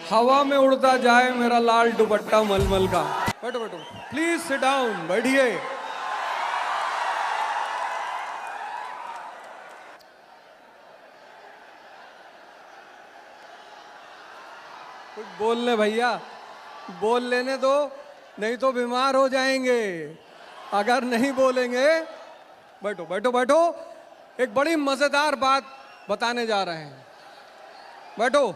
हवा में उड़ता जाए मेरा लाल दुपट्टा मलमल का। बैठो बैठो, प्लीज सिट डाउन, बैठिए। कुछ बोल ले भैया, बोल लेने दो, नहीं तो बीमार हो जाएंगे अगर नहीं बोलेंगे। बैठो बैठो बैठो, एक बड़ी मजेदार बात बताने जा रहे हैं। बैठो।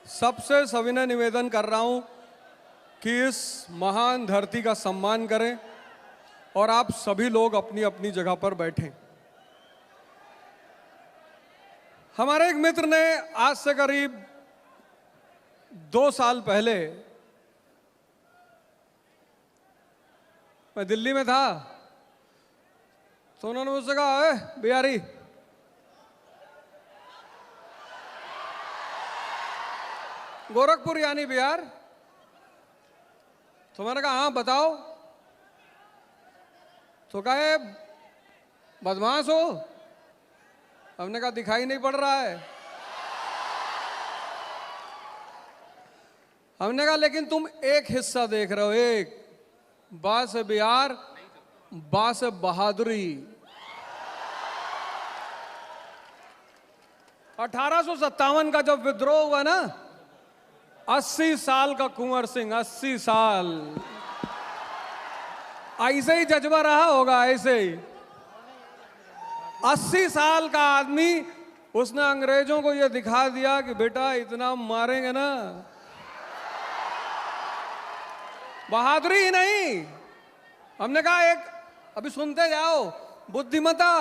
सबसे सविनय निवेदन कर रहा हूं कि इस महान धरती का सम्मान करें और आप सभी लोग अपनी अपनी जगह पर बैठें। हमारे एक मित्र ने आज से करीब 2 साल पहले, मैं दिल्ली में था, तो उन्होंने मुझसे कहा, बिहारी गोरखपुर यानी बिहार? तो मैंने कहा हाँ बताओ। तो कहे बदमाश हो? हमने कहा दिखाई नहीं पड़ रहा है। हमने कहा लेकिन तुम एक हिस्सा देख रहे हो, एक बा से बिहार, बा से बहादुरी। 1857 का जब विद्रोह हुआ ना, 80 साल का कुंवर सिंह, 80 साल, ऐसे ही जज्बा रहा होगा, ऐसे ही 80 साल का आदमी, उसने अंग्रेजों को यह दिखा दिया कि बेटा इतना मारेंगे ना। बहादुरी ही नहीं, हमने कहा एक अभी सुनते जाओ, बुद्धिमता,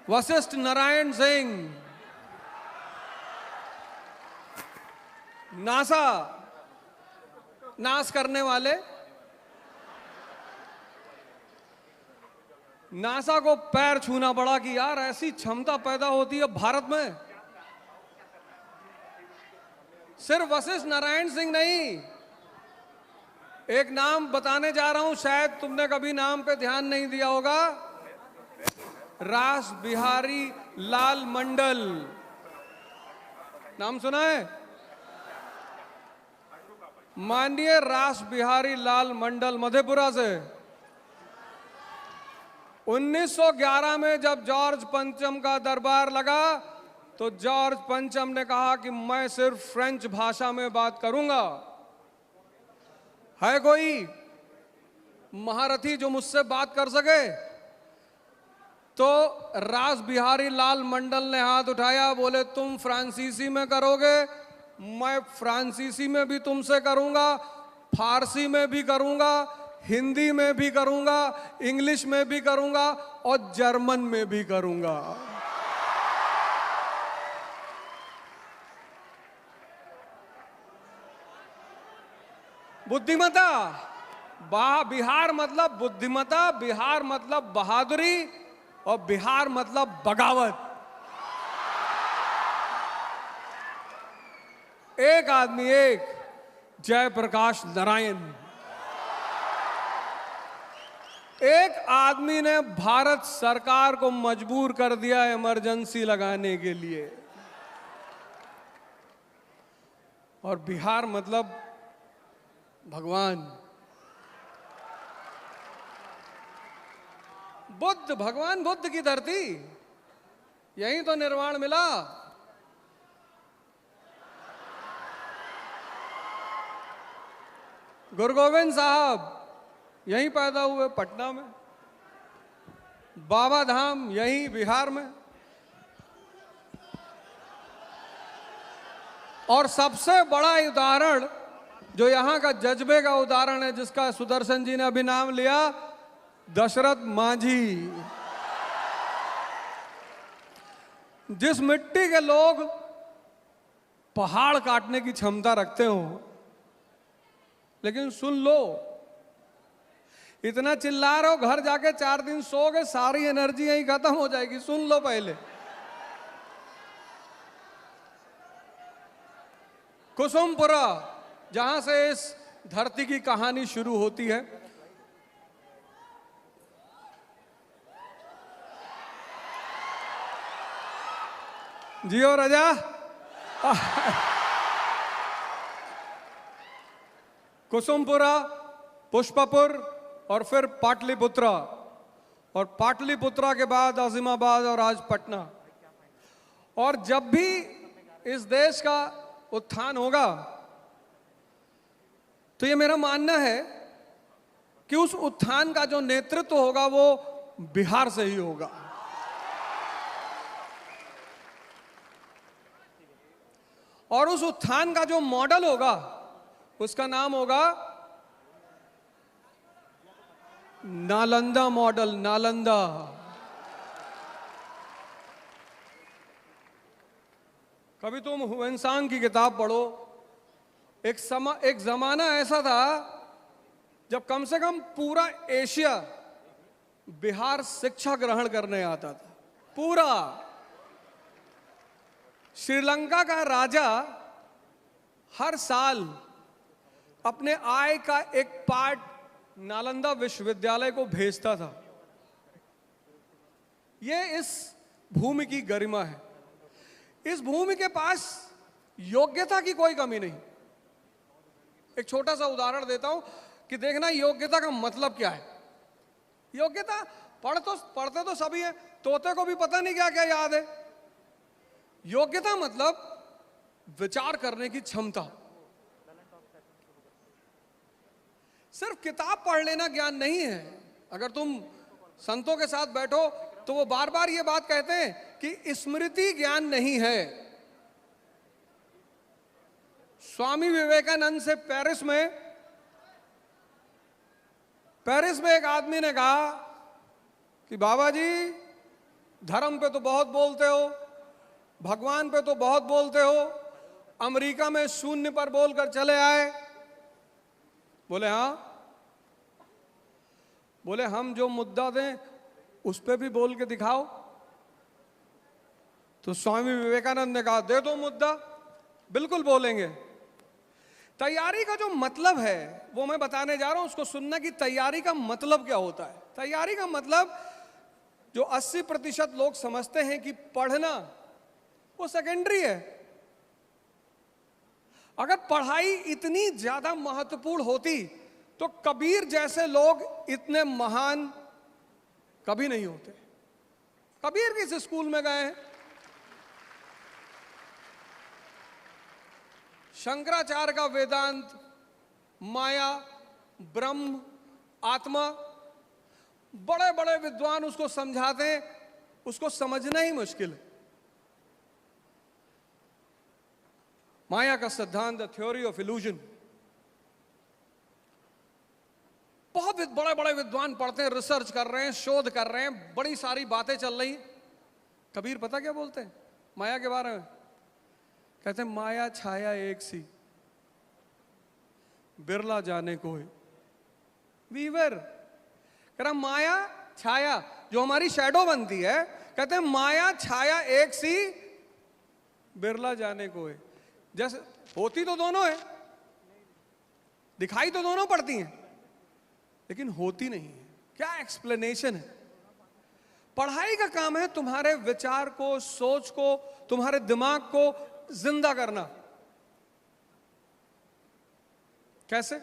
वशिष्ठ नारायण सिंह, नासा नाश करने वाले, नासा को पैर छूना पड़ा कि यार ऐसी क्षमता पैदा होती है भारत में। सिर्फ वशिष्ठ नारायण सिंह नहीं, एक नाम बताने जा रहा हूं, शायद तुमने कभी नाम पे ध्यान नहीं दिया होगा, रास बिहारी लाल मंडल। नाम सुना है? माननीय रास बिहारी लाल मंडल मधेपुरा से 1911 में जब जॉर्ज पंचम का दरबार लगा तो जॉर्ज पंचम ने कहा कि मैं सिर्फ फ्रेंच भाषा में बात करूंगा। है कोई महारथी जो मुझसे बात कर सके? तो रास बिहारी लाल मंडल ने हाथ उठाया, बोले तुम फ्रांसीसी में करोगे, मैं फ्रांसीसी में भी तुमसे करूंगा, फारसी में भी करूंगा, हिंदी में भी करूंगा, इंग्लिश में भी करूंगा और जर्मन में भी करूंगा। बुद्धिमता, बिहार मतलब बुद्धिमता, बिहार मतलब बहादुरी और बिहार मतलब बगावत। एक आदमी, एक जयप्रकाश नारायण, एक आदमी ने भारत सरकार को मजबूर कर दिया इमरजेंसी लगाने के लिए। और बिहार मतलब भगवान बुद्ध, भगवान बुद्ध की धरती, यहीं तो निर्वाण मिला। गुरु गोविंद साहब यहीं पैदा हुए, पटना में। बाबा धाम यहीं बिहार में। और सबसे बड़ा उदाहरण जो यहां का जज्बे का उदाहरण है, जिसका सुदर्शन जी ने अभी नाम लिया, दशरथ मांझी। जिस मिट्टी के लोग पहाड़ काटने की क्षमता रखते हो, लेकिन सुन लो, इतना चिल्ला रहे हो, घर जाके 4 दिन सोओगे, सारी एनर्जी यहीं खत्म हो जाएगी। सुन लो पहले, कुसुमपुरा, जहां से इस धरती की कहानी शुरू होती है, जियो राजा। कुसुमपुरा, पुष्पपुर और फिर पाटलिपुत्रा, और पाटलिपुत्रा के बाद आजिमाबाद और आज पटना। और जब भी इस देश का उत्थान होगा तो ये मेरा मानना है कि उस उत्थान का जो नेतृत्व होगा वो बिहार से ही होगा। और उस उत्थान का जो मॉडल होगा उसका नाम होगा नालंदा मॉडल। नालंदा। कभी तुम हुएनसांग की किताब पढ़ो। एक जमाना ऐसा था जब कम से कम पूरा एशिया बिहार शिक्षा ग्रहण करने आता था। पूरा श्रीलंका का राजा हर साल अपने आय का एक पार्ट नालंदा विश्वविद्यालय को भेजता था। यह इस भूमि की गरिमा है। इस भूमि के पास योग्यता की कोई कमी नहीं। एक छोटा सा उदाहरण देता हूं कि देखना योग्यता का मतलब क्या है। योग्यता पढ़ते तो सभी हैं, तोते को भी पता नहीं क्या क्या याद है। योग्यता मतलब विचार करने की क्षमता। सिर्फ किताब पढ़ लेना ज्ञान नहीं है। अगर तुम संतों के साथ बैठो तो वो बार बार ये बात कहते हैं कि स्मृति ज्ञान नहीं है। स्वामी विवेकानंद से पेरिस में एक आदमी ने कहा कि बाबा जी धर्म पे तो बहुत बोलते हो, भगवान पे तो बहुत बोलते हो, अमेरिका में शून्य पर बोलकर चले आए। बोले हाँ। बोले हम जो मुद्दा दें उस पे भी बोल के दिखाओ। तो स्वामी विवेकानंद ने कहा दे दो मुद्दा, बिल्कुल बोलेंगे। तैयारी का जो मतलब है वो मैं बताने जा रहा हूं, उसको सुनना कि तैयारी का मतलब क्या होता है। तैयारी का मतलब जो 80% लोग समझते हैं कि पढ़ना, वो सेकेंडरी है। अगर पढ़ाई इतनी ज्यादा महत्वपूर्ण होती तो कबीर जैसे लोग इतने महान कभी नहीं होते। कबीर किस स्कूल में गए हैं? शंकराचार्य का वेदांत, माया, ब्रह्म, आत्मा, बड़े बड़े विद्वान उसको समझाते हैं, उसको समझना ही मुश्किल है। माया का सिद्धांत, द थ्योरी ऑफ इल्यूजन, बहुत बड़े बड़े विद्वान पढ़ते हैं, रिसर्च कर रहे हैं, शोध कर रहे हैं, बड़ी सारी बातें चल रही। कबीर पता क्या बोलते हैं माया के बारे में? कहते हैं माया छाया एक सी, बिरला जाने को है। वीवर कह रहा माया छाया जो हमारी शैडो बनती है, कहते हैं माया छाया एक सी, बिरला जाने को है। जैसे होती तो दोनों है, दिखाई तो दोनों पड़ती हैं, लेकिन होती नहीं है। क्या एक्सप्लेनेशन है? पढ़ाई का काम है तुम्हारे विचार को, सोच को, तुम्हारे दिमाग को जिंदा करना। कैसे?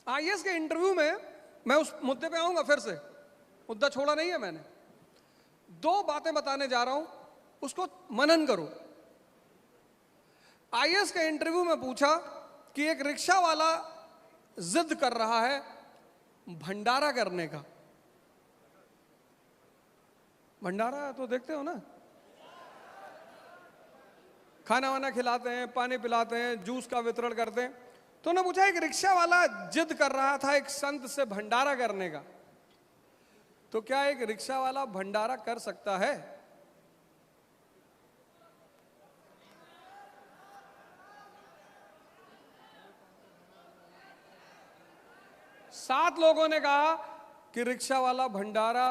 आईएएस के इंटरव्यू में मैं उस मुद्दे पे आऊंगा, फिर से मुद्दा छोड़ा नहीं है मैंने। 2 बातें बताने जा रहा हूं, उसको मनन करो। आईएएस के इंटरव्यू में पूछा कि एक रिक्शा वाला जिद कर रहा है भंडारा करने का। भंडारा तो देखते हो ना, खाना वाना खिलाते हैं, पानी पिलाते हैं, जूस का वितरण करते हैं। तो उन्होंने पूछा एक रिक्शा वाला जिद कर रहा था एक संत से भंडारा करने का, तो क्या एक रिक्शा वाला भंडारा कर सकता है? सात लोगों ने कहा कि रिक्शा वाला भंडारा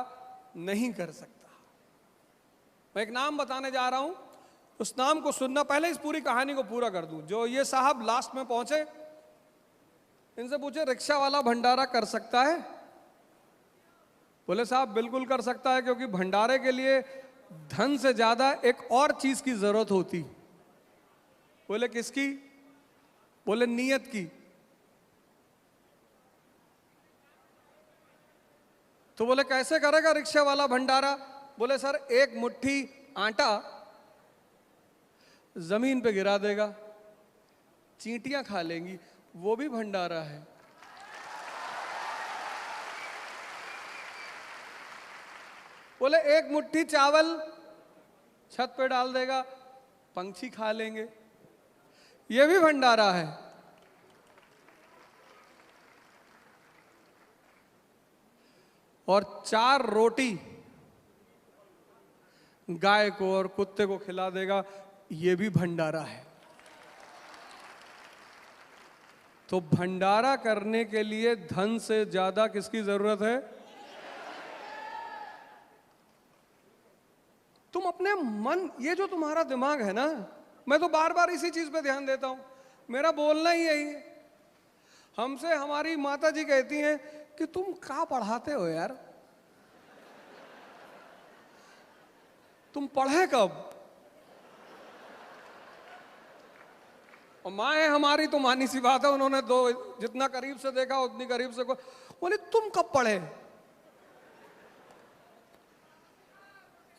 नहीं कर सकता। मैं एक नाम बताने जा रहा हूं, उस नाम को सुनना। पहले इस पूरी कहानी को पूरा कर दूं। जो ये साहब लास्ट में पहुंचे, इनसे पूछे रिक्शा वाला भंडारा कर सकता है? बोले साहब बिल्कुल कर सकता है, क्योंकि भंडारे के लिए धन से ज्यादा एक और चीज की जरूरत होती। बोले किसकी? बोले नीयत की। तो बोले कैसे करेगा रिक्शा वाला भंडारा? बोले सर एक मुट्ठी आटा जमीन पे गिरा देगा, चींटियां खा लेंगी, वो भी भंडारा है। बोले एक मुट्ठी चावल छत पे डाल देगा, पंछी खा लेंगे, ये भी भंडारा है। और 4 रोटी गाय को और कुत्ते को खिला देगा, ये भी भंडारा है। तो भंडारा करने के लिए धन से ज्यादा किसकी जरूरत है? तुम अपने मन, ये जो तुम्हारा दिमाग है ना, मैं तो बार बार इसी चीज पे ध्यान देता हूं, मेरा बोलना ही यही है। हमसे हमारी माता जी कहती हैं कि तुम क्या पढ़ाते हो यार, तुम पढ़े कब? और माँ है हमारी तो मानी सी बात है, उन्होंने जितना करीब से देखा उतनी करीब से बोले तुम कब पढ़े?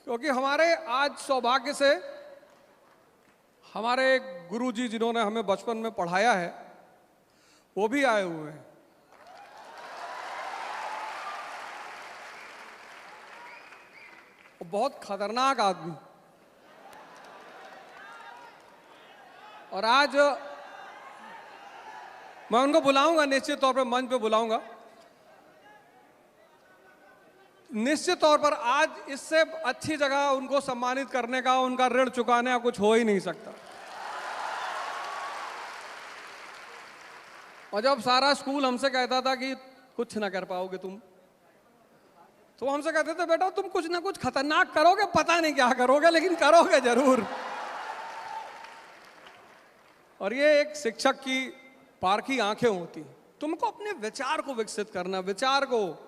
क्योंकि हमारे आज सौभाग्य से हमारे गुरुजी जिन्होंने हमें बचपन में पढ़ाया है वो भी आए हुए हैं। बहुत खतरनाक आदमी। और आज मैं उनको बुलाऊंगा, निश्चित तौर पर मंच पे बुलाऊंगा। निश्चित तौर पर आज इससे अच्छी जगह उनको सम्मानित करने का, उनका ऋण चुकाने का कुछ हो ही नहीं सकता। और जब सारा स्कूल हमसे कहता था कि कुछ ना कर पाओगे तुम, तो हमसे कहते थे बेटा तुम कुछ ना कुछ खतरनाक करोगे, पता नहीं क्या करोगे लेकिन करोगे जरूर। और ये एक शिक्षक की पारखी आंखें होती। तुमको अपने विचार को विकसित करना, विचार को